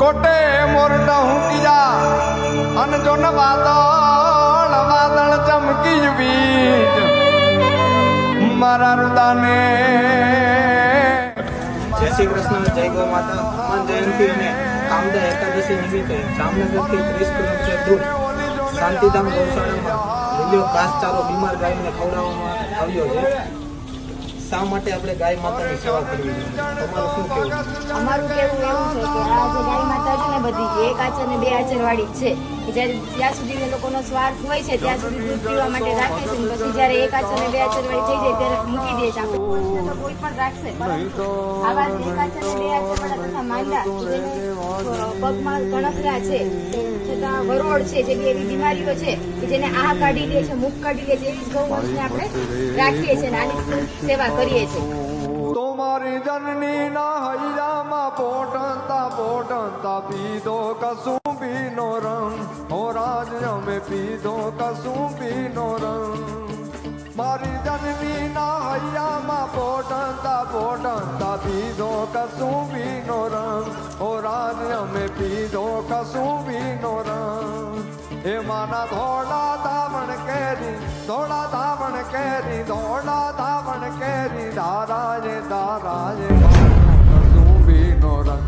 कोटे मोरट हुकिया अन जो न वादळ वादळ चमकी बीज मारा रुदाने। जय श्री कृष्ण, जय गौ माता। हनुमान जयंती અને કામદા એકાદશી નિમિત્તે જામનગરથી 30 કિલોમીટર દૂર શાંતિધામ ગૌશાળામાં લીલો ઘાસચારો બીમાર ગાયોને ખવડાવવામાં આવ્યો છે। શા માટે આપણે ગાય માતાની સેવા કરવી જોઈએ? તમારું શું કહેવું? અમારું કહેવું એવું છે કે આ જે ગાય માતા છે ને બધી એક આચર ને બે આચર વાળી જ છે। જ્યારે જ્યાં સુધી એ લોકોનો સ્વાર્થ હોય છે ત્યાં સુધી દૂધ પીવા માટે રાખે છે, પછી જ્યારે એક આચર ને બે આચર વાળી થઈ જાય ત્યારે મૂકી દે છે। આપણે તો કોઈ પણ રાખશે, પરંતુ આવા એક આચર ને બે આચર વાળા તથા માંદા જેને પગમાં ગણકરા છે, છતાં વરોળ છે, જેવી એવી બીમારીઓ છે કે જેને આ કાઢી લે છે, મુખ કાઢી લે છે, એવી ગૌવંશને આપણે રાખીએ છીએ અને આની સેવા કરીએ છીએ। तुम्हारी जननी ना हैया पोटंता पोटंता पीदो कसुंबी नो रंग हो राज्य में पीदो कसुंबी नो रंग। मारी जननी ना हैया पोटंता पोटंता पीदो कसुंबी नो रंग हो राज्य में पीदो कसुंबी नो रंग। हे माना धोड़ा धावण केरी धोड़ा धावण केरी धोड़ा धावण केरी दाराजे दाराजे कसुंबी नो रंग।